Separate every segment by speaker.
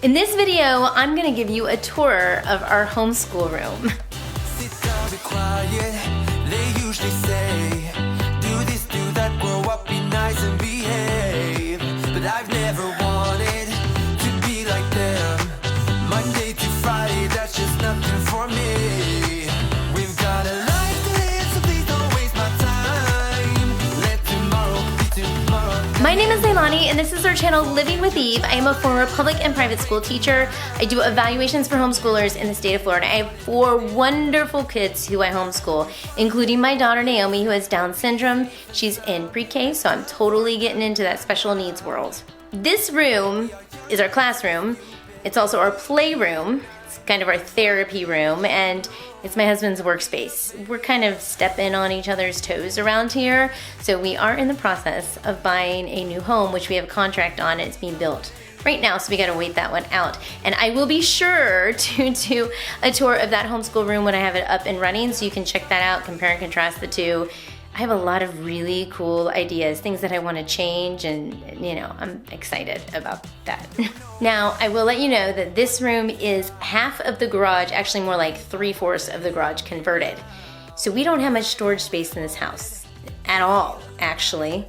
Speaker 1: In this video, I'm gonna give you a tour of our homeschool room.
Speaker 2: Sit down, be quiet. They usually say, do this, do that, grow up, be nice and behave. But I've never wanted to be like them. Monday to Friday, that's just nothing for me. We've got a life to live, so please don't waste my time. Let tomorrow be tomorrow.
Speaker 1: My name is Naomi, and this is our channel, Living with Eve. I am a former public and private school teacher. I do evaluations for homeschoolers in the state of Florida. I have 4 wonderful kids who I homeschool, including my daughter Naomi, who has Down syndrome. She's in pre-K, so I'm totally getting into that special needs world. This room is our classroom. It's also our playroom. It's kind of our therapy room, and it's my husband's workspace. We're kind of stepping on each other's toes around here, so we are in the process of buying a new home, which we have a contract on. It's being built right now, so we gotta wait that one out. And I will be sure to do a tour of that homeschool room when I have it up and running, so you can check that out, compare and contrast the two. I have a lot of really cool ideas, things that I want to change, and you know, I'm excited about that. Now, I will let you know that this room is half of the garage, actually more like 3/4 of the garage converted. So we don't have much storage space in this house at all, actually.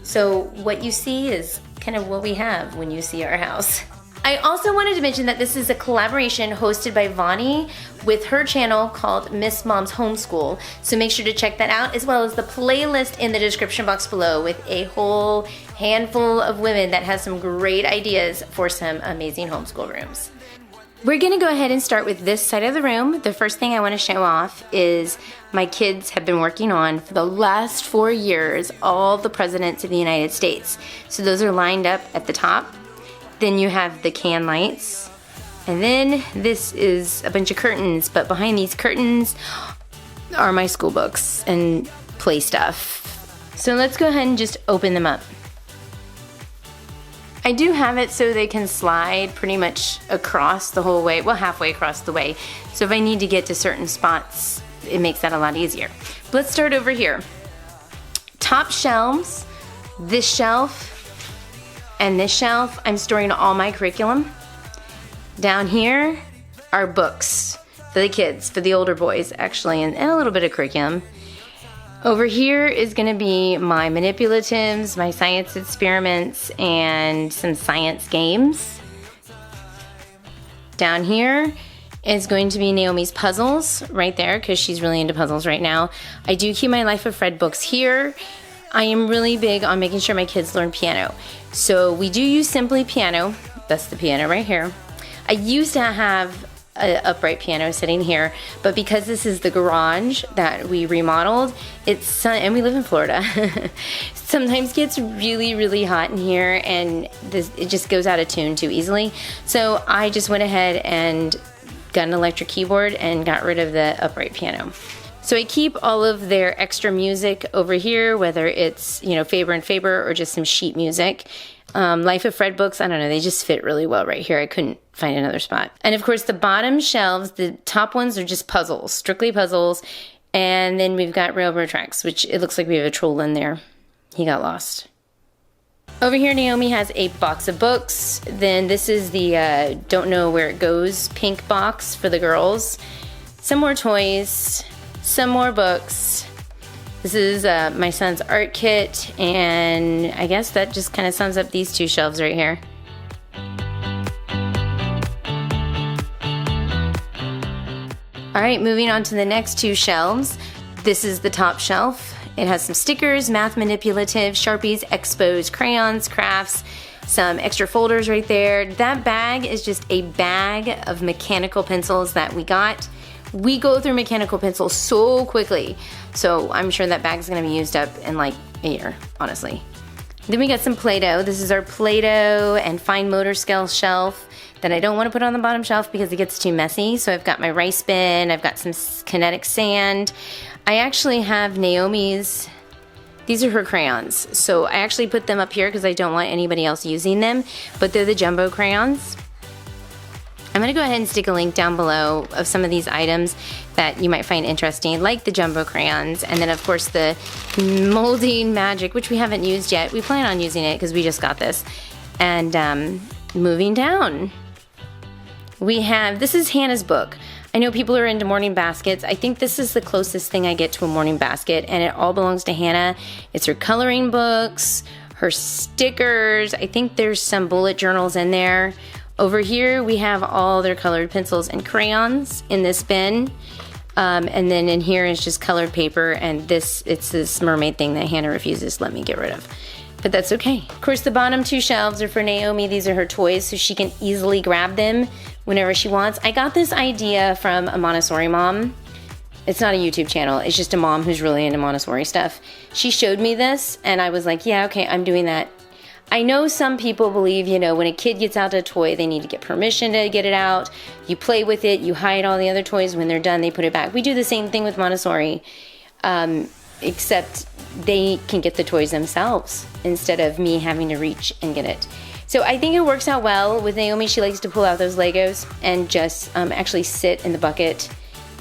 Speaker 1: So what you see is kind of what we have when you see our house. I also wanted to mention that this is a collaboration hosted by Vonnie with her channel called Miss Mom's Homeschool. So make sure to check that out, as well as the playlist in the description box below with a whole handful of women that has some great ideas for some amazing homeschool rooms. We're gonna go ahead and start with this side of the room. The first thing I wanna show off is my kids have been working on for the last 4 years all the presidents of the United States. So those are lined up at the top. Then you have the can lights, and then this is a bunch of curtains, but behind these curtains are my school books and play stuff. So let's go ahead and just open them up. I do have it so they can slide pretty much across the whole way, well, halfway across the way. So if I need to get to certain spots, it makes that a lot easier. But let's start over here. Top shelves, this shelf, and this shelf, I'm storing all my curriculum. Down here are books for the kids, for the older boys actually, and a little bit of curriculum. Over here is gonna be my manipulatives, my science experiments, and some science games. Down here is going to be Naomi's puzzles right there, because she's really into puzzles right now. I do keep my Life of Fred books here. I am really big on making sure my kids learn piano. So we do use Simply Piano. That's the piano right here. I used to have an upright piano sitting here, but because this is the garage that we remodeled, and we live in Florida, sometimes gets really, really hot in here, and it just goes out of tune too easily. So I just went ahead and got an electric keyboard and got rid of the upright piano. So I keep all of their extra music over here, whether it's, you know, Faber and Faber or just some sheet music. Life of Fred books, I don't know, they just fit really well right here. I couldn't find another spot. And of course the bottom shelves, the top ones are just puzzles, strictly puzzles. And then we've got railroad tracks, which it looks like we have a troll in there. He got lost. Over here, Naomi has a box of books. Then this is the Don't Know Where It Goes pink box for the girls. Some more toys. Some more books. This is my son's art kit, and I guess that just kind of sums up these 2 shelves right here. All right, moving on to the next 2 shelves. This is the top shelf. It has some stickers, math manipulative, Sharpies, expos, crayons, crafts, some extra folders right there. That bag is just a bag of mechanical pencils that we got. We go through mechanical pencils so quickly, so I'm sure that bag's gonna be used up in like a year, honestly. Then we got some Play-Doh. This is our Play-Doh and fine motor skill shelf that I don't want to put on the bottom shelf because it gets too messy. So I've got my rice bin, I've got some kinetic sand. I actually have Naomi's, these are her crayons. So I actually put them up here because I don't want anybody else using them, but they're the jumbo crayons. I'm gonna go ahead and stick a link down below of some of these items that you might find interesting, like the jumbo crayons, and then of course the molding magic, which we haven't used yet. We plan on using it because we just got this. And moving down, We have, this is Hannah's book. I know people are into morning baskets. I think this is the closest thing I get to a morning basket, and it all belongs to Hannah. It's her coloring books, her stickers. I think there's some bullet journals in there. Over here, we have all their colored pencils and crayons in this bin. And then in here is just colored paper, and it's this mermaid thing that Hannah refuses to let me get rid of. But that's okay. Of course, the bottom two shelves are for Naomi. These are her toys, so she can easily grab them whenever she wants. I got this idea from a Montessori mom. It's not a YouTube channel. It's just a mom who's really into Montessori stuff. She showed me this, and I was like, yeah, okay, I'm doing that. I know some people believe, you know, when a kid gets out a toy, they need to get permission to get it out. You play with it, you hide all the other toys. When they're done, they put it back. We do the same thing with Montessori, except they can get the toys themselves instead of me having to reach and get it. So I think it works out well with Naomi. She likes to pull out those Legos and just actually sit in the bucket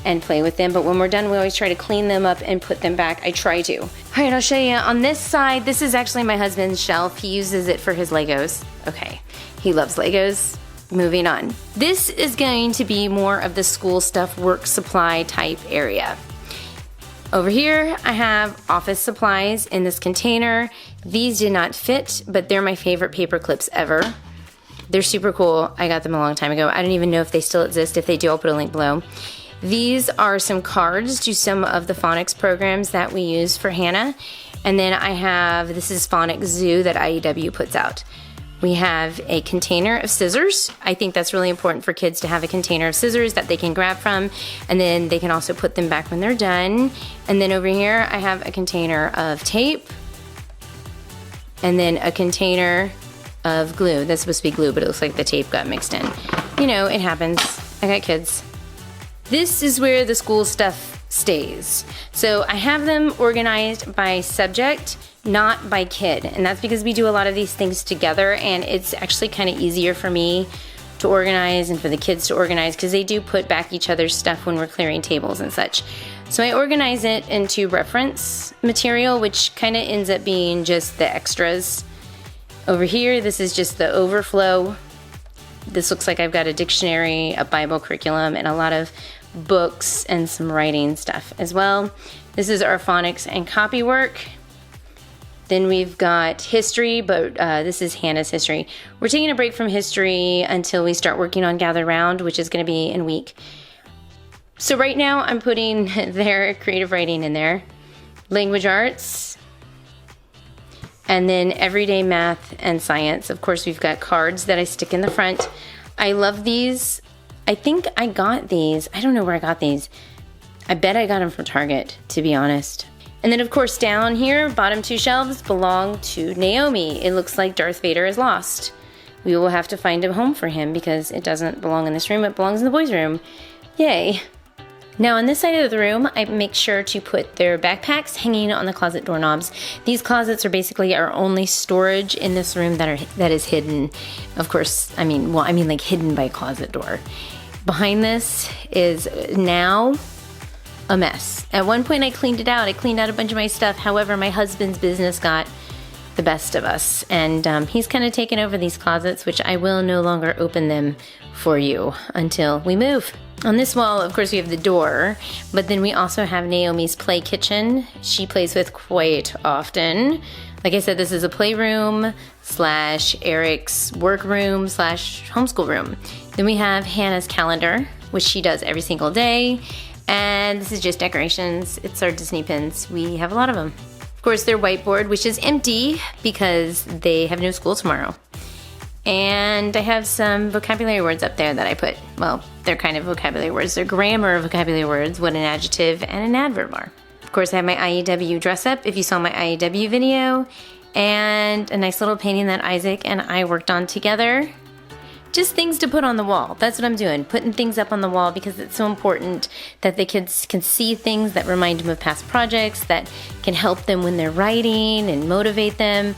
Speaker 1: and play with them. But when we're done, we always try to clean them up and put them back. I try to. All right, I'll show you. On this side, this is actually my husband's shelf. He uses it for his Legos. Okay, he loves Legos. Moving on. This is going to be more of the school stuff, work supply type area. Over here, I have office supplies in this container. These did not fit, but they're my favorite paper clips ever. They're super cool. I got them a long time ago. I don't even know if they still exist. If they do, I'll put a link below. These are some cards to some of the phonics programs that we use for Hannah. And then I have, this is Phonics Zoo that IEW puts out. We have a container of scissors. I think that's really important for kids to have a container of scissors that they can grab from, and then they can also put them back when they're done. And then over here, I have a container of tape, and then a container of glue. That's supposed to be glue, but it looks like the tape got mixed in. You know, it happens. I got kids. This is where the school stuff stays. So I have them organized by subject, not by kid. And that's because we do a lot of these things together, and it's actually kind of easier for me to organize and for the kids to organize because they do put back each other's stuff when we're clearing tables and such. So I organize it into reference material, which kind of ends up being just the extras. Over here, this is just the overflow. This looks like I've got a dictionary, a Bible curriculum, and a lot of books and some writing stuff as well. This is our phonics and copy work. Then we've got history, but this is Hannah's history. We're taking a break from history until we start working on Gather Round, which is going to be in a week. So right now I'm putting their creative writing in there. Language arts. And then everyday math and science. Of course, we've got cards that I stick in the front. I love these. I think I got these. I don't know where I got these. I bet I got them from Target, to be honest. And then of course down here, bottom two shelves belong to Naomi. It looks like Darth Vader is lost. We will have to find a home for him because it doesn't belong in this room, it belongs in the boys' room. Yay. Now on this side of the room, I make sure to put their backpacks hanging on the closet doorknobs. These closets are basically our only storage in this room that is hidden. Of course, I mean like hidden by a closet door. Behind this is now a mess. At one point I cleaned it out. I cleaned out a bunch of my stuff. However, my husband's business got the best of us, and he's kind of taken over these closets, which I will no longer open them for you until we move. On this wall, of course, we have the door, but then we also have Naomi's play kitchen. She plays with quite often. Like I said, this is a playroom / Eric's workroom / homeschool room. Then we have Hannah's calendar, which she does every single day. And this is just decorations. It's our Disney pins. We have a lot of them. Of course, their whiteboard, which is empty because they have no school tomorrow. And I have some vocabulary words up there that I put. Well, they're kind of vocabulary words. They're grammar vocabulary words, what an adjective and an adverb are. Of course, I have my IEW dress up, if you saw my IEW video, and a nice little painting that Isaac and I worked on together. Just things to put on the wall. That's what I'm doing, putting things up on the wall because it's so important that the kids can see things that remind them of past projects, that can help them when they're writing and motivate them.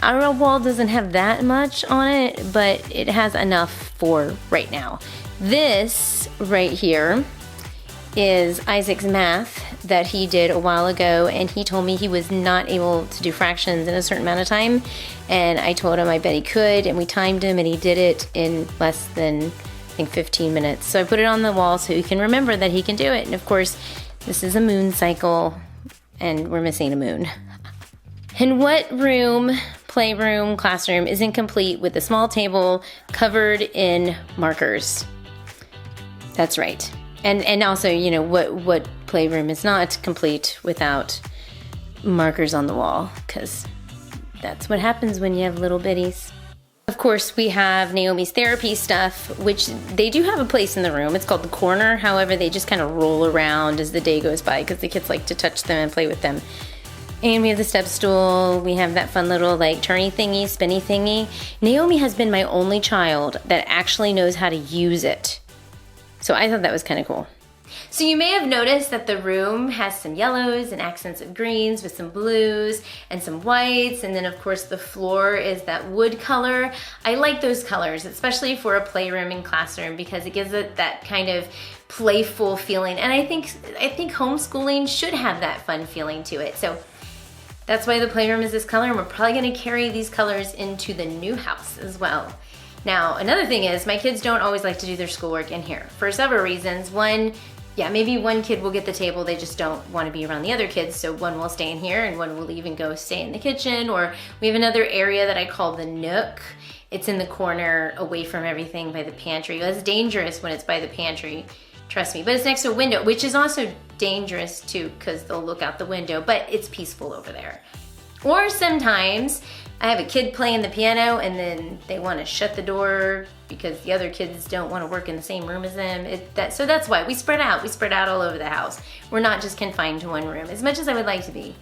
Speaker 1: Our wall doesn't have that much on it, but it has enough for right now. This right here is Isaac's math that he did a while ago, and he told me he was not able to do fractions in a certain amount of time, and I told him I bet he could, and we timed him and he did it in less than think 15 minutes. So I put it on the wall so he can remember that he can do it. And of course, this is a moon cycle and we're missing a moon. And what room, playroom, classroom isn't complete with a small table covered in markers? That's right. And also, you know, what playroom is not complete without markers on the wall? Because that's what happens when you have little bitties. Of course, we have Naomi's therapy stuff, which they do have a place in the room. It's called the corner. However, they just kind of roll around as the day goes by because the kids like to touch them and play with them. And we have the step stool. We have that fun little like turny thingy, spinny thingy. Naomi has been my only child that actually knows how to use it. So I thought that was kind of cool. So you may have noticed that the room has some yellows and accents of greens with some blues and some whites. And then of course the floor is that wood color. I like those colors, especially for a playroom and classroom because it gives it that kind of playful feeling. And I think homeschooling should have that fun feeling to it. So that's why the playroom is this color, and we're probably gonna carry these colors into the new house as well. Now, another thing is my kids don't always like to do their schoolwork in here for several reasons. One, yeah, maybe one kid will get the table, they just don't want to be around the other kids, so one will stay in here and one will leave and go stay in the kitchen. Or we have another area that I call the nook. It's in the corner away from everything by the pantry. It's dangerous when it's by the pantry, trust me, but it's next to a window, which is also dangerous too because they'll look out the window, but it's peaceful over there. Or sometimes I have a kid playing the piano and then they want to shut the door because the other kids don't want to work in the same room as them. So that's why we spread out. We spread out all over the house. We're not just confined to one room. As much as I would like to be,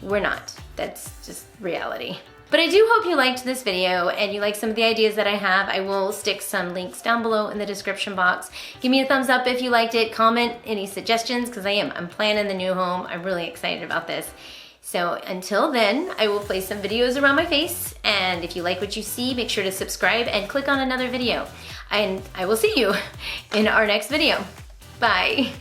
Speaker 1: we're not. That's just reality. But I do hope you liked this video and you like some of the ideas that I have. I will stick some links down below in the description box. Give me a thumbs up if you liked it. Comment any suggestions because I'm planning the new home. I'm really excited about this. So until then, I will place some videos around my face, and if you like what you see, make sure to subscribe and click on another video. And I will see you in our next video. Bye.